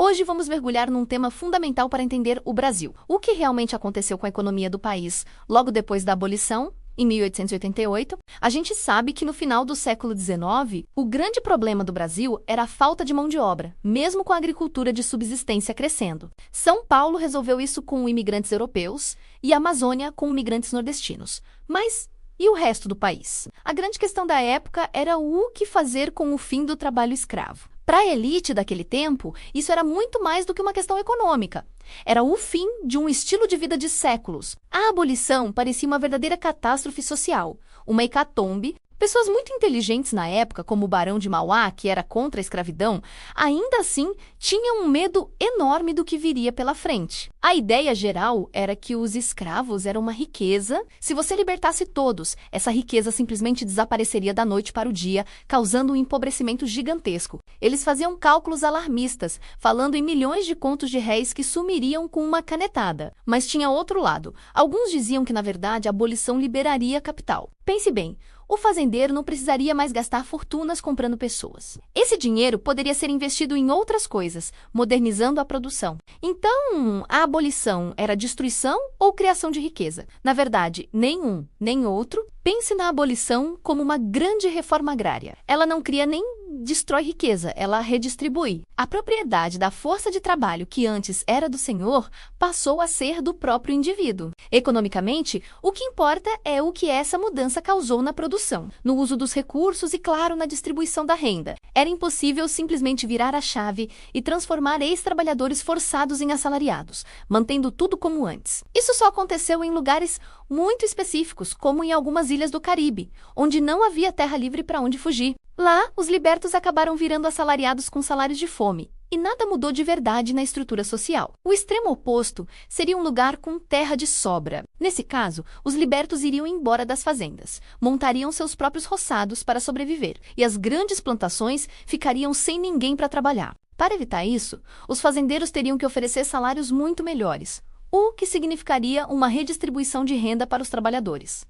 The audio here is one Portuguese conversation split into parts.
Hoje vamos mergulhar num tema fundamental para entender o Brasil. O que realmente aconteceu com a economia do país logo depois da abolição, em 1888? A gente sabe que no final do século XIX, o grande problema do Brasil era a falta de mão de obra, mesmo com a agricultura de subsistência crescendo. São Paulo resolveu isso com imigrantes europeus e a Amazônia com imigrantes nordestinos. Mas e o resto do país? A grande questão da época era o que fazer com o fim do trabalho escravo. Para a elite daquele tempo, isso era muito mais do que uma questão econômica. Era o fim de um estilo de vida de séculos. A abolição parecia uma verdadeira catástrofe social, uma hecatombe. Pessoas muito inteligentes na época, como o Barão de Mauá, que era contra a escravidão, ainda assim tinham um medo enorme do que viria pela frente. A ideia geral era que os escravos eram uma riqueza. Se você libertasse todos, essa riqueza simplesmente desapareceria da noite para o dia, causando um empobrecimento gigantesco. Eles faziam cálculos alarmistas, falando em milhões de contos de réis que sumiriam com uma canetada. Mas tinha outro lado. Alguns diziam que, na verdade, a abolição liberaria capital. Pense bem. O fazendeiro não precisaria mais gastar fortunas comprando pessoas. Esse dinheiro poderia ser investido em outras coisas, modernizando a produção. Então, a abolição era destruição ou criação de riqueza? Na verdade, nenhum, nem outro. Pense na abolição como uma grande reforma agrária. Ela não cria nem destrói riqueza, ela redistribui. A propriedade da força de trabalho que antes era do senhor passou a ser do próprio indivíduo. Economicamente, o que importa é o que essa mudança causou na produção, no uso dos recursos e, claro, na distribuição da renda. Era impossível simplesmente virar a chave e transformar ex-trabalhadores forçados em assalariados, mantendo tudo como antes. Isso só aconteceu em lugares muito específicos, como em algumas ilhas do Caribe, onde não havia terra livre para onde fugir. Lá, os libertos acabaram virando assalariados com salários de fome, e nada mudou de verdade na estrutura social. O extremo oposto seria um lugar com terra de sobra. Nesse caso, os libertos iriam embora das fazendas, montariam seus próprios roçados para sobreviver, e as grandes plantações ficariam sem ninguém para trabalhar. Para evitar isso, os fazendeiros teriam que oferecer salários muito melhores, o que significaria uma redistribuição de renda para os trabalhadores.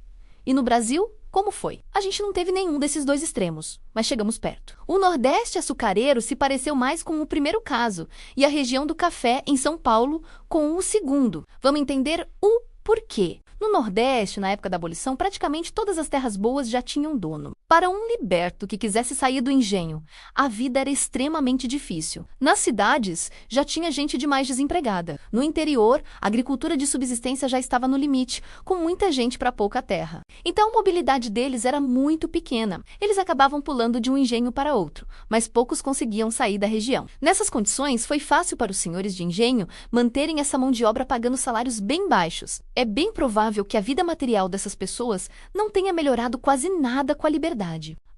E no Brasil, como foi? A gente não teve nenhum desses dois extremos, mas chegamos perto. O Nordeste açucareiro se pareceu mais com o primeiro caso, e a região do café, em São Paulo, com o segundo. Vamos entender o porquê. No Nordeste, na época da abolição, praticamente todas as terras boas já tinham dono. Para um liberto que quisesse sair do engenho, a vida era extremamente difícil. Nas cidades, já tinha gente demais desempregada. No interior, a agricultura de subsistência já estava no limite, com muita gente para pouca terra. Então, a mobilidade deles era muito pequena. Eles acabavam pulando de um engenho para outro, mas poucos conseguiam sair da região. Nessas condições, foi fácil para os senhores de engenho manterem essa mão de obra pagando salários bem baixos. É bem provável que a vida material dessas pessoas não tenha melhorado quase nada com a liberdade.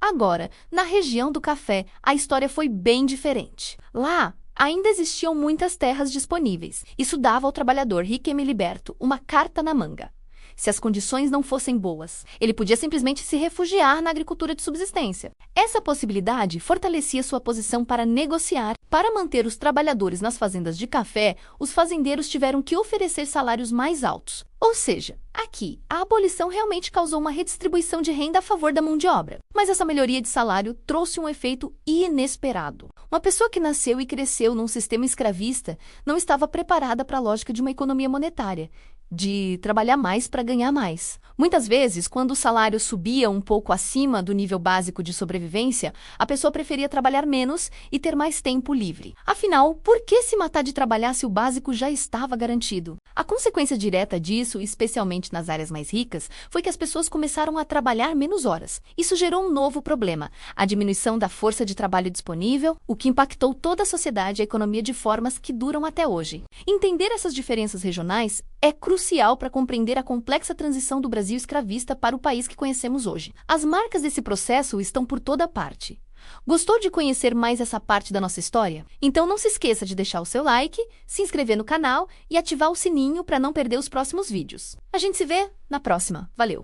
Agora, na região do café, a história foi bem diferente. Lá, ainda existiam muitas terras disponíveis. Isso dava ao trabalhador rico e liberto uma carta na manga. Se as condições não fossem boas, ele podia simplesmente se refugiar na agricultura de subsistência. Essa possibilidade fortalecia sua posição para negociar. Para manter os trabalhadores nas fazendas de café, os fazendeiros tiveram que oferecer salários mais altos. Ou seja, aqui, a abolição realmente causou uma redistribuição de renda a favor da mão de obra. Mas essa melhoria de salário trouxe um efeito inesperado. Uma pessoa que nasceu e cresceu num sistema escravista não estava preparada para a lógica de uma economia monetária, de trabalhar mais para ganhar mais. Muitas vezes, quando o salário subia um pouco acima do nível básico de sobrevivência, a pessoa preferia trabalhar menos e ter mais tempo livre. Afinal, por que se matar de trabalhar se o básico já estava garantido? A consequência direta disso, especialmente nas áreas mais ricas, foi que as pessoas começaram a trabalhar menos horas. Isso gerou um novo problema, a diminuição da força de trabalho disponível, o que impactou toda a sociedade e a economia de formas que duram até hoje. Entender essas diferenças regionais é crucial para compreender a complexa transição do Brasil escravista para o país que conhecemos hoje. As marcas desse processo estão por toda parte. Gostou de conhecer mais essa parte da nossa história? Então não se esqueça de deixar o seu like, se inscrever no canal e ativar o sininho para não perder os próximos vídeos. A gente se vê na próxima. Valeu!